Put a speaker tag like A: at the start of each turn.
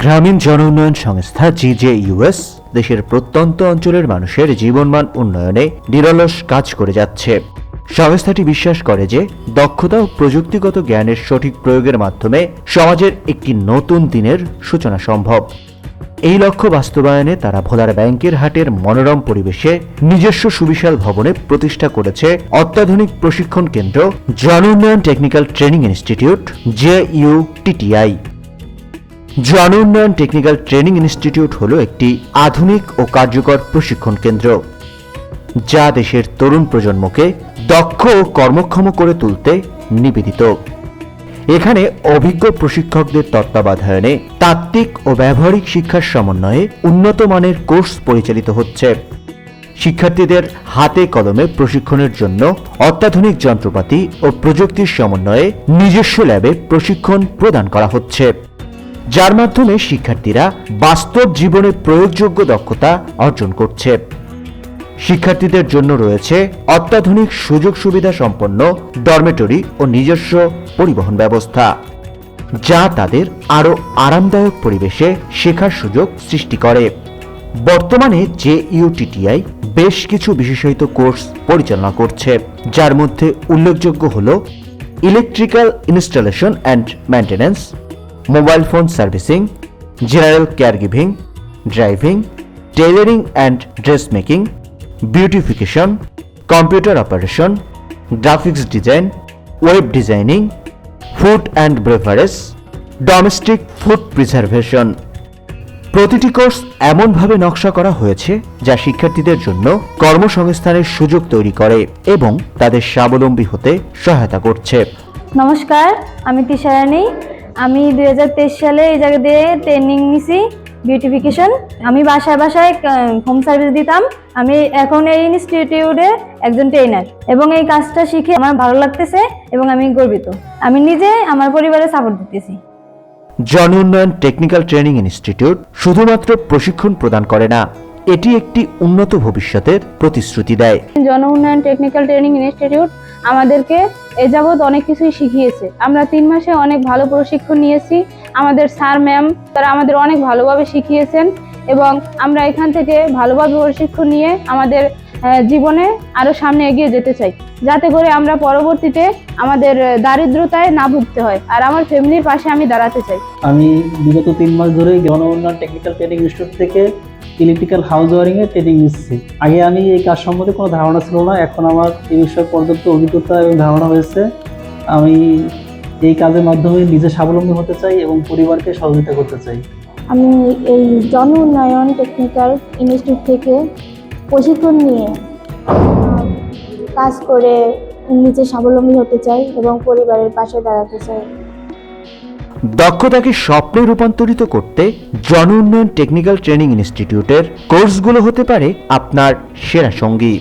A: গ্রামীণ জন উন্নয়ন সংস্থা GJUS দেশের প্রত্যন্ত অঞ্চলের মানুষের জীবনমান উন্নয়নে নিরলস কাজ করে যাচ্ছে। সংস্থাটি বিশ্বাস করে যে দক্ষতা ও প্রযুক্তিগত জ্ঞানের সঠিক প্রয়োগের মাধ্যমে সমাজের একটি নতুন দিনের সূচনা সম্ভব। এই লক্ষ্য বাস্তবায়নে তারা ভোলার ব্যাংকের হাটের মনোরম পরিবেশে নিজস্ব সুবিশাল ভবনে প্রতিষ্ঠা করেছে অত্যাধুনিক প্রশিক্ষণ কেন্দ্র জন উন্নয়ন টেকনিক্যাল ট্রেনিং ইনস্টিটিউট JUTTI। জন উন্নয়ন টেকনিক্যাল ট্রেনিং ইনস্টিটিউট হল একটি আধুনিক ও কার্যকর প্রশিক্ষণ কেন্দ্র যা দেশের তরুণ প্রজন্মকে দক্ষ ও কর্মক্ষম করে তুলতে নিবেদিত। এখানে অভিজ্ঞ প্রশিক্ষকদের তত্ত্বাবধানে তাত্ত্বিক ও ব্যবহারিক শিক্ষার সমন্বয়ে উন্নত মানের কোর্স পরিচালিত হচ্ছে। শিক্ষার্থীদের হাতে কলমে প্রশিক্ষণের জন্য অত্যাধুনিক যন্ত্রপাতি ও প্রযুক্তির সমন্বয়ে নিজস্ব ল্যাবে প্রশিক্ষণ প্রদান করা হচ্ছে, যার মাধ্যমে শিক্ষার্থীরা বাস্তব জীবনে প্রয়োগযোগ্য দক্ষতা অর্জন করছে। শিক্ষার্থীদের জন্য রয়েছে অত্যাধুনিক সুযোগ সুবিধা সম্পন্ন ডরমেটরি ও নিজস্ব পরিবহন ব্যবস্থা, যা তাদের আরও আরামদায়ক পরিবেশে শেখার সুযোগ সৃষ্টি করে। বর্তমানে JUTTI বেশ কিছু বিশেষায়িত কোর্স পরিচালনা করছে, যার মধ্যে উল্লেখযোগ্য হল electrical installation and maintenance, mobile phone servicing, general caregiving, driving, tailoring and dress making, beautification, computer operation, graphics design, web designing, food and beverage, domestic food preservation. প্রতিটি কোর্স এমনভাবে নকশা করা হয়েছে যা শিক্ষার্থীদের জন্য কর্মসংস্থানের সুযোগ তৈরি করে এবং তাদের স্বাবলম্বী হতে সহায়তা করছে।
B: নমস্কার, আমি তিশারানী। আমি 2023 সালে এই জায়গা দিয়ে ট্রেনিং নিছি বিউটিফিকেশন। আমি বাসায় বাসায় হোম সার্ভিস দিতাম। আমি এখন এই ইনস্টিটিউটে একজন ট্রেনার এবং এই কাজটা শিখে আমার ভালো লাগতেছে এবং আমি গর্বিত। আমি নিজে আমার পরিবারে সাপোর্ট দিতেছি।
A: জন উন্নয়ন টেকনিক্যাল ট্রেনিং ইনস্টিটিউট শুধুমাত্র প্রশিক্ষণ প্রদান করে না, এটি একটি উন্নত ভবিষ্যতের প্রতিশ্রুতি দেয়।
C: জন উন্নয়ন টেকনিক্যাল ট্রেনিং ইনস্টিটিউট আমাদেরকে এ যাবৎ অনেক কিছুই শিখিয়েছে। আমরা 3 মাসে অনেক ভালো প্রশিক্ষণ নিয়েছি। আমাদের স্যার ম্যাম তারা আমাদের অনেক ভালোভাবে শিখিয়েছেন এবং আমরা এখান থেকে ভালোভাবে প্রশিক্ষণ নিয়ে আমাদের জীবনে আরো সামনে এগিয়ে যেতে চাই, যাতে করে আমরা পরবর্তীতে আমাদের দারিদ্রতায় না ভুগতে হয়। আর আমার ফ্যামিলির পাশে আমি দাঁড়াতে চাই।
D: আমি বিগত 3 মাস ধরে জন উন্নয়ন টেকনিক্যাল ট্রেনিং ইনস্টিটিউট থেকে ইলেকট্রিক্যাল হাউস ওয়ারিং এর ট্রেনিং নিচ্ছি। আগে আমি এই কাজ সম্বন্ধে কোনো ধারণা ছিল না, এখন আমার এই বিষয়ে পর্যাপ্ত অভিজ্ঞতা এবং ধারণা হয়েছে। আমি এই কাজের মাধ্যমে নিজে স্বাবলম্বী হতে চাই এবং পরিবারকে সহযোগিতা করতে চাই।
E: আমি এই জন উন্নয়ন টেকনিক্যাল ইনস্টিটিউট থেকে প্রশিক্ষণ নিয়ে কাজ করে নিজে স্বাবলম্বী হতে চাই এবং পরিবারের পাশে দাঁড়াতে চাই।
A: দক্ষতাকে স্বপ্নে রূপান্তরিত করতে জন উন্নয়ন টেকনিক্যাল ট্রেনিং ইনস্টিটিউটের কোর্সগুলো হতে পারে আপনার সেরা সঙ্গী।